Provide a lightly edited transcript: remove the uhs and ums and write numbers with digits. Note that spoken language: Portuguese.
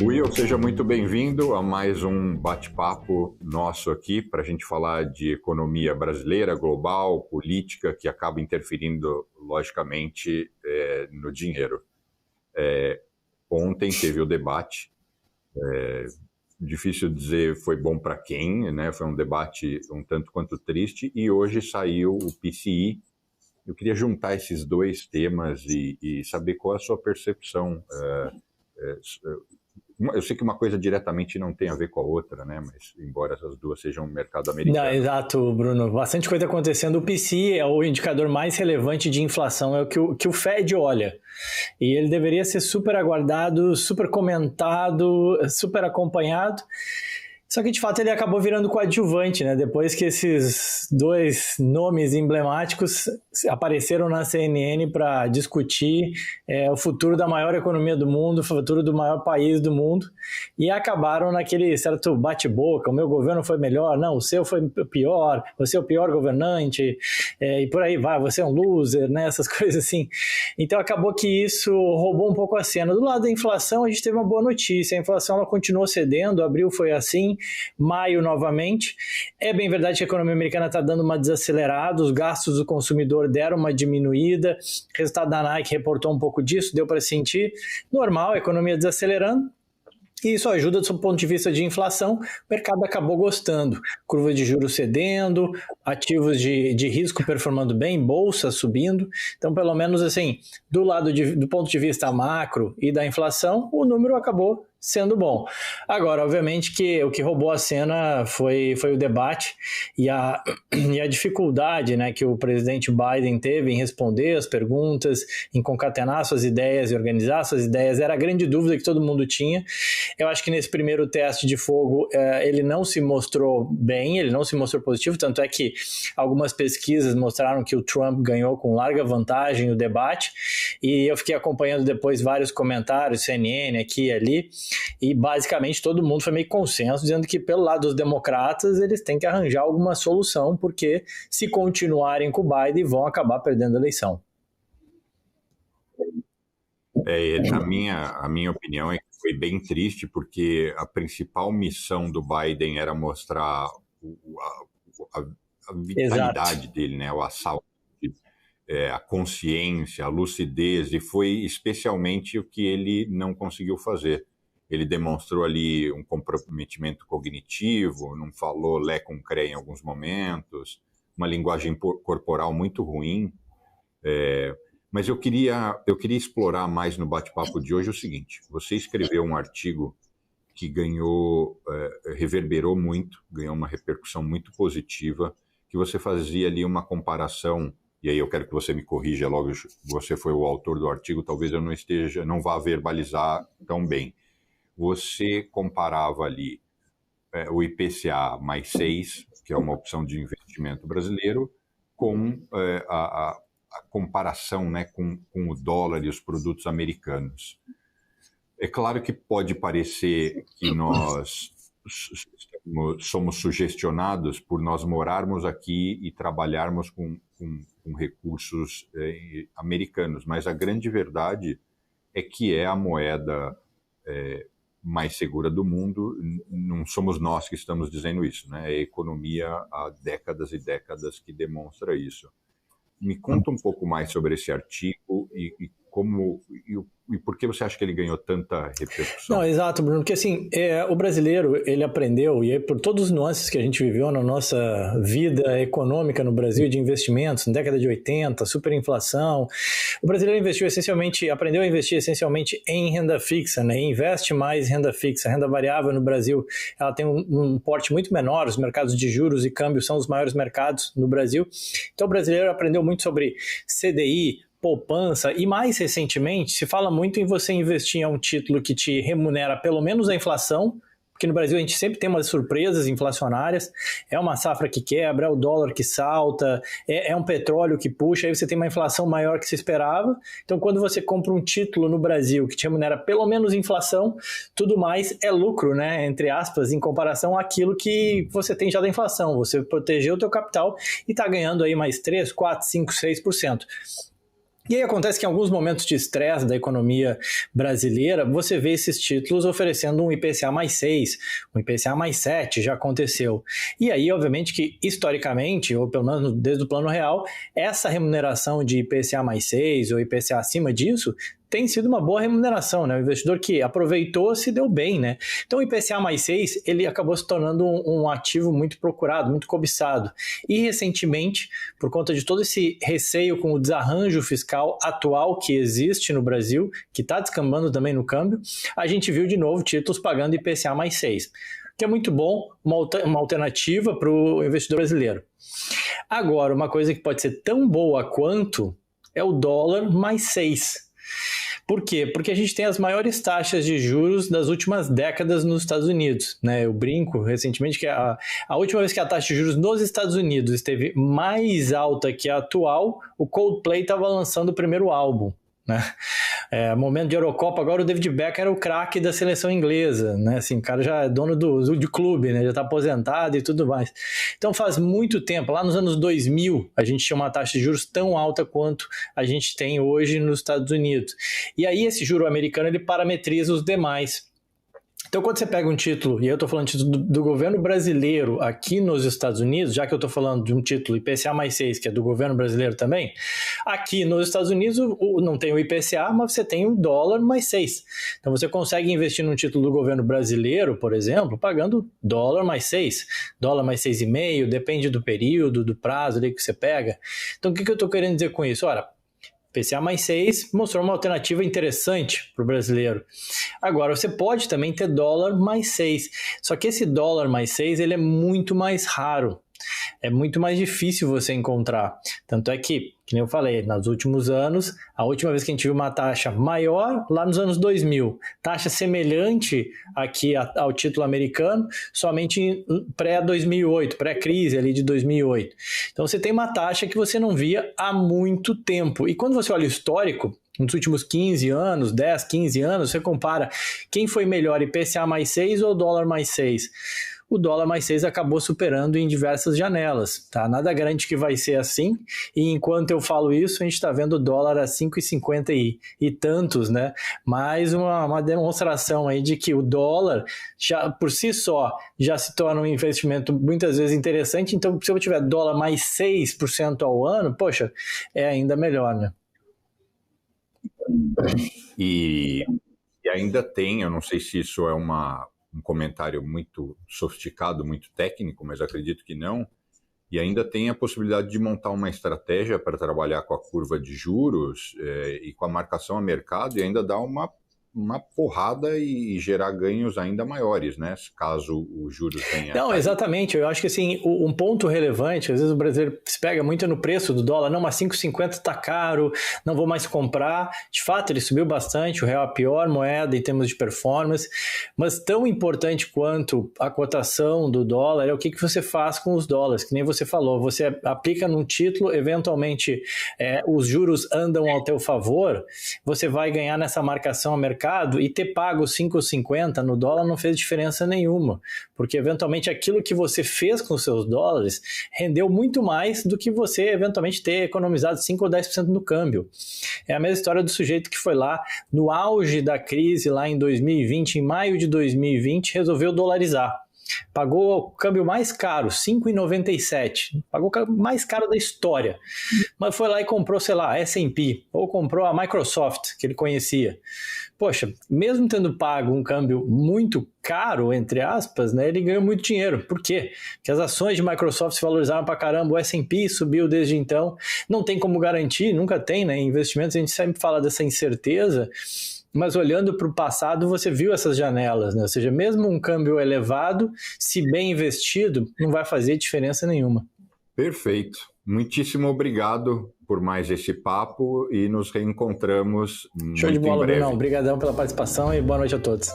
Will, seja muito bem-vindo a mais um bate-papo nosso aqui para a gente falar de economia brasileira, global, política, que acaba interferindo, logicamente, no dinheiro. Ontem teve o debate, difícil dizer foi bom para quem, né? Foi um debate um tanto quanto triste, e hoje saiu o PCI. Eu queria juntar esses dois temas e saber qual é a sua percepção. Eu sei que uma coisa diretamente não tem a ver com a outra, né? Mas embora essas duas sejam um mercado americano. Não, exato, Bruno. Bastante coisa acontecendo. O PCI é o indicador mais relevante de inflação, é o que o Fed olha. E ele deveria ser super aguardado, super comentado, super acompanhado. Só que, de fato, ele acabou virando coadjuvante, né? Depois que esses dois nomes emblemáticos apareceram na CNN para discutir o futuro da maior economia do mundo, o futuro do maior país do mundo, e acabaram naquele certo bate-boca: o meu governo foi melhor, não, o seu foi pior, você é o pior governante, e por aí vai, você é um loser, né? Essas coisas assim. Então, acabou que isso roubou um pouco a cena. Do lado da inflação, a gente teve uma boa notícia: a inflação ela continuou cedendo, abril foi assim, maio novamente. É bem verdade que a economia americana está dando uma desacelerada, os gastos do consumidor deram uma diminuída, o resultado da Nike reportou um pouco disso, deu para sentir. Normal, a economia desacelerando. E isso ajuda do ponto de vista de inflação. O mercado acabou gostando. Curva de juros cedendo, ativos de risco performando bem, bolsa subindo. Então, pelo menos assim, do ponto de vista macro e da inflação, o número acabou sendo bom. Agora, obviamente que o que roubou a cena foi o debate e a dificuldade, né, que o presidente Biden teve em responder as perguntas, em concatenar suas ideias e organizar suas ideias. Era a grande dúvida que todo mundo tinha. Eu acho que nesse primeiro teste de fogo ele não se mostrou bem, ele não se mostrou positivo, tanto é que algumas pesquisas mostraram que o Trump ganhou com larga vantagem o debate, e eu fiquei acompanhando depois vários comentários, CNN aqui e ali, e basicamente todo mundo foi meio consenso, dizendo que pelo lado dos democratas eles têm que arranjar alguma solução, porque se continuarem com o Biden vão acabar perdendo a eleição. A minha opinião é que foi bem triste, porque a principal missão do Biden era mostrar a vitalidade dele, né? A saúde, a consciência, a lucidez, e foi especialmente o que ele não conseguiu fazer. Ele demonstrou ali um comprometimento cognitivo, não falou lé com cré em alguns momentos, uma linguagem corporal muito ruim. Mas eu queria explorar mais no bate-papo de hoje o seguinte: você escreveu um artigo que reverberou muito, ganhou uma repercussão muito positiva, que você fazia ali uma comparação, e aí eu quero que você me corrija logo, você foi o autor do artigo, talvez eu não vá verbalizar tão bem. Você comparava ali o IPCA mais 6, que é uma opção de investimento brasileiro, com a comparação, né, com o dólar e os produtos americanos. É claro que pode parecer que nós somos sugestionados por nós morarmos aqui e trabalharmos com recursos americanos, mas a grande verdade é que é a moeda mais segura do mundo. Não somos nós que estamos dizendo isso, né? É a economia há décadas e décadas que demonstra isso. Me conta um pouco mais sobre esse artigo e por que você acha que ele ganhou tanta repercussão? Não, exato, Bruno, porque assim, o brasileiro, ele aprendeu, e por todos os nuances que a gente viveu na nossa vida econômica no Brasil, de investimentos, na década de 80, superinflação, o brasileiro aprendeu a investir essencialmente em renda fixa, né? Investe mais em renda fixa. A renda variável no Brasil, ela tem um porte muito menor, os mercados de juros e câmbio são os maiores mercados no Brasil. Então o brasileiro aprendeu muito sobre CDI, poupança, e mais recentemente se fala muito em você investir em um título que te remunera pelo menos a inflação, porque no Brasil a gente sempre tem umas surpresas inflacionárias, é uma safra que quebra, é o dólar que salta, é um petróleo que puxa, aí você tem uma inflação maior que se esperava. Então quando você compra um título no Brasil que te remunera pelo menos inflação, tudo mais é lucro, né, entre aspas, em comparação àquilo que você tem já da inflação. Você protegeu o teu capital e está ganhando aí mais 3, 4, 5, 6%. E aí acontece que em alguns momentos de estresse da economia brasileira, você vê esses títulos oferecendo um IPCA mais 6, um IPCA mais 7, já aconteceu. E aí, obviamente, que historicamente, ou pelo menos desde o plano real, essa remuneração de IPCA mais 6 ou IPCA acima disso tem sido uma boa remuneração, né? O investidor que aproveitou se deu bem, né? Então o IPCA mais 6, ele acabou se tornando um ativo muito procurado, muito cobiçado. E recentemente, por conta de todo esse receio com o desarranjo fiscal atual que existe no Brasil, que está descambando também no câmbio, a gente viu de novo títulos pagando IPCA mais 6, que é muito bom, uma alternativa para o investidor brasileiro. Agora, uma coisa que pode ser tão boa quanto é o dólar mais 6. Por quê? Porque a gente tem as maiores taxas de juros das últimas décadas nos Estados Unidos, né? Eu brinco recentemente que a última vez que a taxa de juros nos Estados Unidos esteve mais alta que a atual, o Coldplay estava lançando o primeiro álbum, né? Momento de Eurocopa, agora o David Beckham era o craque da seleção inglesa, né? Assim, o cara já é dono do clube, né? Já está aposentado e tudo mais. Então faz muito tempo, lá nos anos 2000, a gente tinha uma taxa de juros tão alta quanto a gente tem hoje nos Estados Unidos. E aí esse juro americano, ele parametriza os demais. Então, quando você pega um título, e eu estou falando de título do governo brasileiro aqui nos Estados Unidos, já que eu estou falando de um título IPCA mais 6, que é do governo brasileiro também, aqui nos Estados Unidos não tem o IPCA, mas você tem o dólar mais 6. Então, você consegue investir num título do governo brasileiro, por exemplo, pagando dólar mais 6, dólar mais 6,5, depende do período, do prazo ali que você pega. Então, o que eu estou querendo dizer com isso? Ora, IPCA mais 6 mostrou uma alternativa interessante para o brasileiro. Agora, você pode também ter dólar mais 6. Só que esse dólar mais 6 ele é muito mais raro. É muito mais difícil você encontrar. Tanto é que nem eu falei, nos últimos anos, a última vez que a gente viu uma taxa maior, lá nos anos 2000, taxa semelhante aqui ao título americano, somente pré-2008, pré-crise ali de 2008. Então você tem uma taxa que você não via há muito tempo. E quando você olha o histórico, nos últimos 15 anos, 10, 15 anos, você compara quem foi melhor, IPCA mais 6 ou dólar mais 6? O dólar mais 6 acabou superando em diversas janelas, tá? Nada garante que vai ser assim, e enquanto eu falo isso, a gente está vendo o dólar a 5,50 e tantos, né? Mais uma demonstração aí de que o dólar, já por si só, já se torna um investimento muitas vezes interessante, então se eu tiver dólar mais 6% ao ano, poxa, é ainda melhor, né? E ainda tem, eu não sei se isso é um comentário muito sofisticado, muito técnico, mas acredito que não, e ainda tem a possibilidade de montar uma estratégia para trabalhar com a curva de juros e com a marcação a mercado e ainda dar uma porrada e gerar ganhos ainda maiores, né? Caso o juros tenha... Não, exatamente. Eu acho que assim, um ponto relevante, às vezes o brasileiro se pega muito no preço do dólar, não, mas 5,50 está caro, não vou mais comprar. De fato, ele subiu bastante, o real é a pior moeda em termos de performance, mas tão importante quanto a cotação do dólar é o que você faz com os dólares, que nem você falou, você aplica num título, eventualmente os juros andam ao teu favor, você vai ganhar nessa marcação a mercado e ter pago 5,50 no dólar não fez diferença nenhuma, porque eventualmente aquilo que você fez com seus dólares rendeu muito mais do que você eventualmente ter economizado 5 ou 10% no câmbio. É a mesma história do sujeito que foi lá no auge da crise lá em 2020, em maio de 2020, resolveu dolarizar. Pagou o câmbio mais caro, 5,97. Pagou o câmbio mais caro da história. Mas foi lá e comprou, sei lá, a S&P, ou comprou a Microsoft, que ele conhecia. Poxa, mesmo tendo pago um câmbio muito caro, entre aspas, né, ele ganhou muito dinheiro. Por quê? Porque as ações de Microsoft se valorizaram pra caramba, o S&P subiu desde então. Não tem como garantir, nunca tem, né? Em investimentos a gente sempre fala dessa incerteza, mas olhando para o passado você viu essas janelas, né? Ou seja, mesmo um câmbio elevado, se bem investido, não vai fazer diferença nenhuma. Perfeito. Muitíssimo obrigado por mais esse papo e nos reencontramos Show de muito bola, em breve. Brunão. Obrigadão pela participação e boa noite a todos.